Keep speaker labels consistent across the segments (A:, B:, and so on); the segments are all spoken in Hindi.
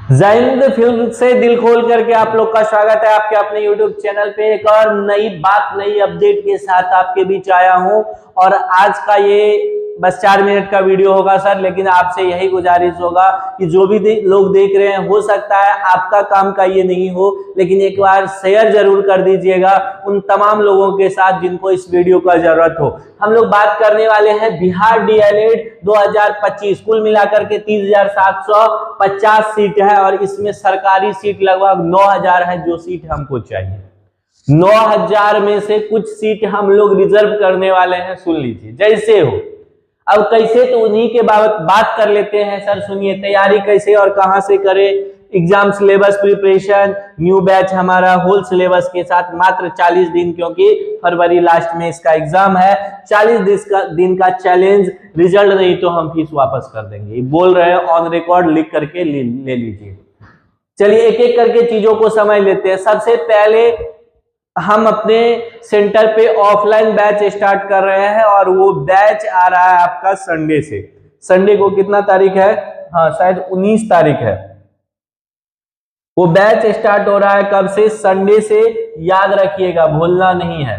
A: जय हिंद। फिल्म से दिल खोल करके आप लोग का स्वागत है आपके अपने YouTube चैनल पे। एक और नई बात नई अपडेट के साथ आपके बीच आया हूं और आज का ये बस 4 मिनट का वीडियो होगा सर, लेकिन आपसे यही गुजारिश होगा कि जो भी लोग देख रहे हैं, हो सकता है आपका काम का ये नहीं हो, लेकिन एक बार शेयर जरूर कर दीजिएगा उन तमाम लोगों के साथ जिनको इस वीडियो का जरूरत हो। हम लोग बात करने वाले हैं बिहार डीएलएड 2025। कुल मिलाकर के 30,750 सीट है और इसमें सरकारी सीट लगभग 9,000 है जो सीट हमको चाहिए। 9,000 में से कुछ सीट हम लोग रिजर्व करने वाले हैं। सुन लीजिए जैसे हो। अब कैसे, तो उन्हीं के बात कर लेते हैं सर। सुनिए, तैयारी कैसे और कहां से करें। Exam syllabus preparation, new batch हमारा होल सिलेबस के साथ मात्र 40 दिन, क्योंकि फरवरी लास्ट में इसका एग्जाम है। 40 दिन का चैलेंज, रिजल्ट नहीं तो हम फीस वापस कर देंगे। बोल रहे हैं ऑन रिकॉर्ड, लिख करके ले लीजिए। चलिए एक एक करके चीजों को समझ लेते हैं। सबसे पहले हम अपने सेंटर पे ऑफलाइन बैच स्टार्ट कर रहे हैं और वो बैच आ रहा है आपका संडे से। संडे को कितना तारीख है? हाँ, शायद 19 तारीख है। वो बैच स्टार्ट हो रहा है कब से? संडे से। याद रखिएगा, भूलना नहीं है।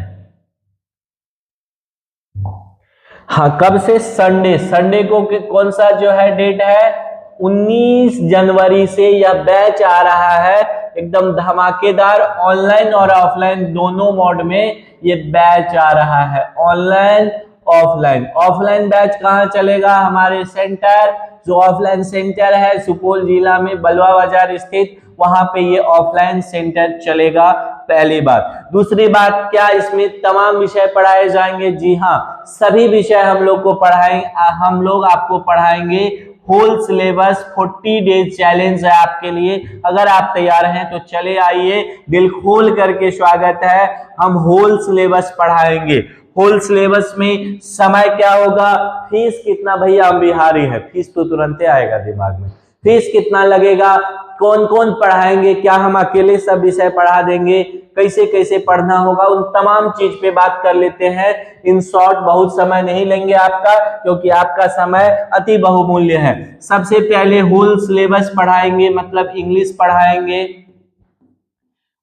A: हाँ, कब से? संडे। संडे को कौन सा जो है डेट है? 19 जनवरी से यह बैच आ रहा है। एकदम धमाकेदार, ऑनलाइन और ऑफलाइन दोनों मोड में ये बैच आ रहा है। Online offline. ऑफलाइन बैच कहाँ चलेगा? हमारे सेंटर, जो ऑफलाइन सेंटर है सुपौल जिला में बलवा बाजार स्थित, वहां पे ये ऑफलाइन सेंटर चलेगा। पहली बात। दूसरी बात, क्या इसमें तमाम विषय पढ़ाए जाएंगे? जी हाँ, सभी विषय हम लोग को पढ़ाएंगे। हम लोग आपको पढ़ाएंगे होल सिलेबस। 40 डेज चैलेंज है आपके लिए। अगर आप तैयार हैं तो चले आइए, दिल खोल करके स्वागत है। हम होल सिलेबस पढ़ाएंगे। होल सिलेबस में समय क्या होगा? फीस कितना? भैया हम बिहारी हैं, फीस तो तुरंत आएगा दिमाग में। फीस कितना लगेगा? कौन कौन पढ़ाएंगे? क्या हम अकेले सब विषय पढ़ा देंगे? कैसे कैसे पढ़ना होगा? उन तमाम चीज पे बात कर लेते हैं। इन शॉर्ट, बहुत समय नहीं लेंगे आपका, क्योंकि आपका समय अति बहुमूल्य है। सबसे पहले होल सिलेबस पढ़ाएंगे, मतलब इंग्लिश पढ़ाएंगे।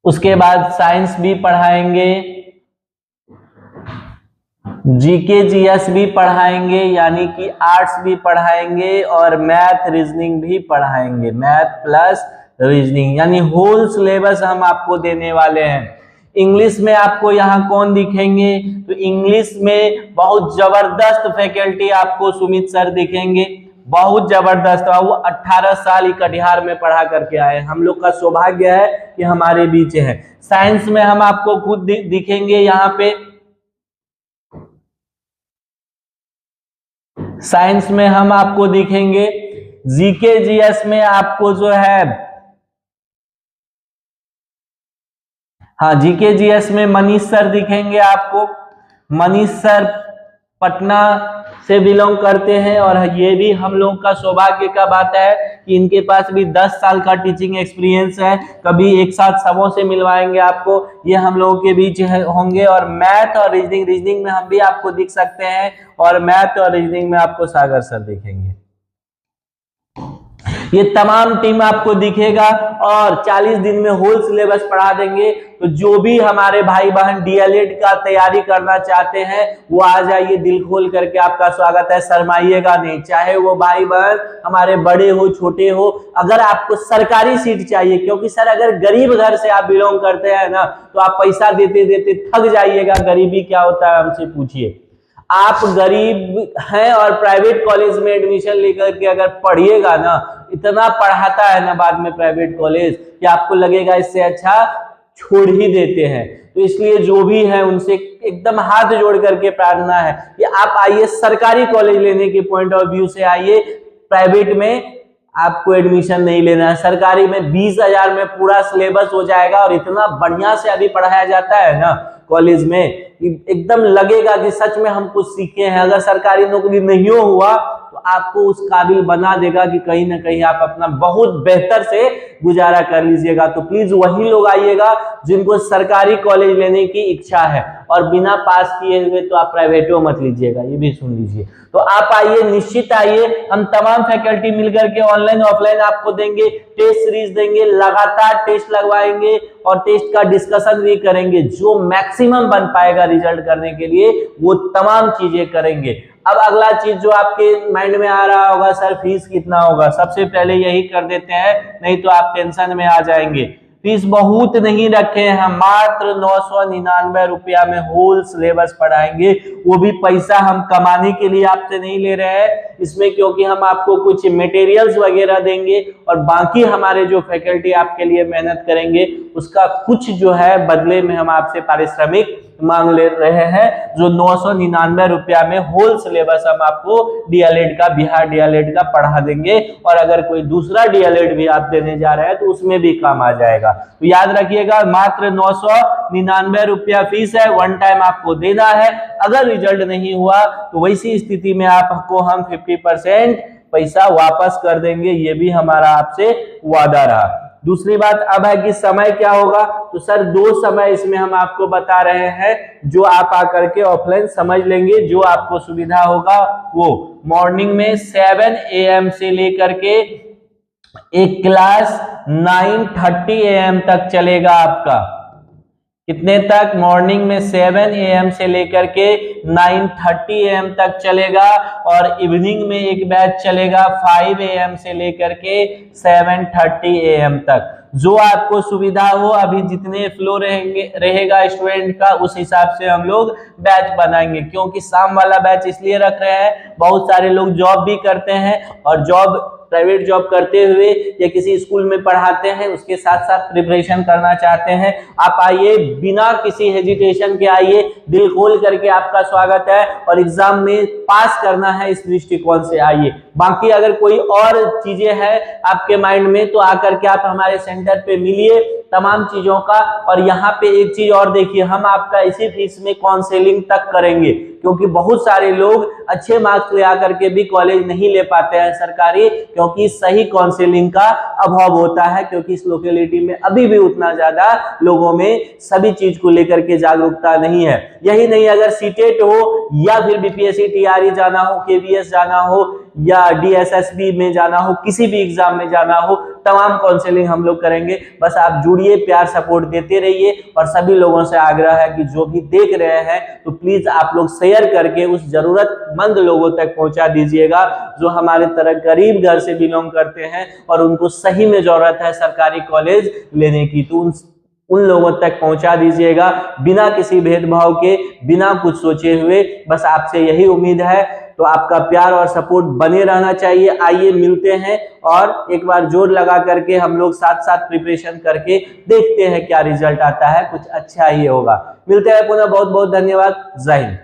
A: उसके बाद साइंस भी पढ़ाएंगे, जीके जीएस भी पढ़ाएंगे, यानी कि आर्ट्स भी पढ़ाएंगे और मैथ रीजनिंग भी पढ़ाएंगे। मैथ प्लस रीजनिंग, यानी होल सिलेबस हम आपको देने वाले हैं। इंग्लिश में आपको यहाँ कौन दिखेंगे? तो इंग्लिश में बहुत जबरदस्त फैकल्टी आपको सुमित सर दिखेंगे। बहुत जबरदस्त। वो 18 साल कटिहार में पढ़ा करके आए। हम लोग का सौभाग्य है कि हमारे बीच है। साइंस में हम आपको खुद दिखेंगे यहाँ पे। साइंस में हम आपको दिखेंगे। जीके जीएस में आपको जो है, हाँ, जीके जीएस में मनीष सर दिखेंगे आपको। मनीष सर पटना से बिलोंग करते हैं और ये भी हम लोग का सौभाग्य का बात है कि इनके पास भी 10 साल का टीचिंग एक्सपीरियंस है। कभी एक साथ सबों से मिलवाएंगे आपको, ये हम लोगों के बीच होंगे। और मैथ और रीजनिंग में हम भी आपको दिख सकते हैं, और मैथ और रीजनिंग में आपको सागर सर दिखेंगे। ये तमाम टीम आपको दिखेगा और 40 दिन में होल सिलेबस पढ़ा देंगे। तो जो भी हमारे भाई बहन डीएलएड का तैयारी करना चाहते हैं वो आ जाइए, दिल खोल करके आपका स्वागत है। शर्माइएगा नहीं, चाहे वो भाई बहन हमारे बड़े हो छोटे हो। अगर आपको सरकारी सीट चाहिए, क्योंकि सर अगर गरीब घर से आप बिलोंग करते हैं ना, तो आप पैसा देते देते थक जाइएगा। गरीबी क्या होता है हमसे पूछिए। आप गरीब हैं और प्राइवेट कॉलेज में एडमिशन लेकर के अगर पढ़िएगा ना, इतना पढ़ाता है ना बाद में प्राइवेट कॉलेज, कि आपको लगेगा इससे अच्छा छोड़ ही देते हैं। तो इसलिए जो भी है उनसे एकदम हाथ जोड़ करके प्रार्थना है कि आप आइए, सरकारी कॉलेज लेने के पॉइंट ऑफ व्यू से आइए। प्राइवेट में आपको एडमिशन नहीं लेना है। सरकारी में 20,000 में पूरा सिलेबस हो जाएगा और इतना बढ़िया से अभी पढ़ाया जाता है ना कॉलेज में, एकदम लगेगा कि सच में हम कुछ सीखे हैं। अगर सरकारी नौकरी नहीं हुआ तो तो आपको उस काबिल बना देगा कि कहीं ना कहीं आप अपना बहुत बेहतर से गुजारा कर लीजिएगा। तो प्लीज वही लोग आइएगा जिनको सरकारी कॉलेज लेने की इच्छा है, और बिना पास किए हुए तो आप प्राइवेटो मत लीजिएगा, ये भी सुन लीजिए। तो आप आइए, निश्चित आइए, हम तमाम फैकल्टी मिलकर के ऑनलाइन ऑफलाइन आपको देंगे, टेस्ट सीरीज देंगे, लगातार टेस्ट लगवाएंगे और टेस्ट का डिस्कशन भी करेंगे। जो मैक्सिमम बन पाएगा रिजल्ट करने के लिए वो तमाम चीजें करेंगे। अब अगला चीज जो आपके माइंड में आ रहा होगा, सर फीस कितना होगा, सबसे पहले यही कर देते हैं, नहीं तो आप टेंशन में आ जाएंगे। फीस बहुत नहीं रखे हैं हम, मात्र 999 रुपया में होल सिलेबस पढ़ाएंगे। वो भी पैसा हम कमाने के लिए आपसे नहीं ले रहे हैं इसमें, क्योंकि हम आपको कुछ मटेरियल्स वगैरह देंगे और बाकी हमारे जो फैकल्टी आपके लिए मेहनत करेंगे उसका कुछ जो है बदले में हम आपसे पारिश्रमिक मांग ले रहे हैं, जो 999 रुपया में होल सिलेबस हम आपको डीएलएड का, बिहार डीएलएड का पढ़ा देंगे। और अगर कोई दूसरा डीएलएड भी आप देने जा रहे हैं तो उसमें भी काम आ जाएगा। तो याद रखिएगा, मात्र 999 रुपया फीस है, वन टाइम आपको देना है। अगर रिजल्ट नहीं हुआ तो वैसी स्थिति में आपको हम 50% पैसा वापस कर देंगे, ये भी हमारा आपसे वादा रहा। दूसरी बात अब है कि समय क्या होगा, तो सर 2 समय इसमें हम आपको बता रहे हैं, जो आप आकर के ऑफलाइन समझ लेंगे, जो आपको सुविधा होगा वो। मॉर्निंग में 7 AM से लेकर के एक क्लास 9:30 AM तक चलेगा आपका। कितने तक? मॉर्निंग में 7 AM से लेकर के 9:30 AM तक चलेगा, और इवनिंग में एक बैच चलेगा 5 AM से लेकर के 7:30 AM तक। जो आपको सुविधा हो, अभी जितने फ्लो रहेगा स्टूडेंट का उस हिसाब से हम लोग बैच बनाएंगे, क्योंकि शाम वाला बैच इसलिए रख रहे हैं, बहुत सारे लोग जॉब भी करते हैं और प्राइवेट जॉब करते हुए या किसी स्कूल में पढ़ाते हैं, उसके साथ साथ प्रिपरेशन करना चाहते हैं। आप आइए, बिना किसी हेजिटेशन के आइए, दिल खोल करके आपका स्वागत है, और एग्जाम में पास करना है इस दृष्टिकोण से आइए। बाकी अगर कोई और चीजें हैं आपके माइंड में तो आकर के आप हमारे सेंटर पे मिलिए तमाम चीजों का। और यहाँ पे एक चीज और देखिए, हम आपका इसी फीस में काउंसलिंग तक करेंगे, क्योंकि बहुत सारे लोग अच्छे मार्क्स ले आकर के भी कॉलेज नहीं ले पाते हैं सरकारी, क्योंकि सही काउंसलिंग का अभाव होता है, क्योंकि इस लोकेलिटी में अभी भी उतना ज्यादा लोगों में सभी चीज को लेकर के जागरूकता नहीं है। यही नहीं, अगर सीटेट हो या फिर बीपीएससी टीआरई जाना हो, केवीएस जाना हो या डीएसएसबी में जाना हो, किसी भी एग्जाम में जाना हो, तमाम काउंसलिंग हम लोग करेंगे। बस आप जुड़िए, प्यार सपोर्ट देते रहिए, और सभी लोगों से आग्रह है कि जो भी देख रहे हैं तो प्लीज आप लोग शेयर करके उस जरूरतमंद लोगों तक पहुंचा दीजिएगा, जो हमारे तरह गरीब घर से बिलोंग करते हैं और उनको सही में जरूरत है सरकारी कॉलेज लेने की। तो उन लोगों तक पहुंचा दीजिएगा, बिना किसी भेदभाव के, बिना कुछ सोचे हुए। बस आपसे यही उम्मीद है, तो आपका प्यार और सपोर्ट बने रहना चाहिए। आइए मिलते हैं और एक बार जोर लगा करके हम लोग साथ साथ प्रिपरेशन करके देखते हैं क्या रिजल्ट आता है, कुछ अच्छा ही होगा। मिलते हैं पुनः, बहुत बहुत धन्यवाद, जय हिंद।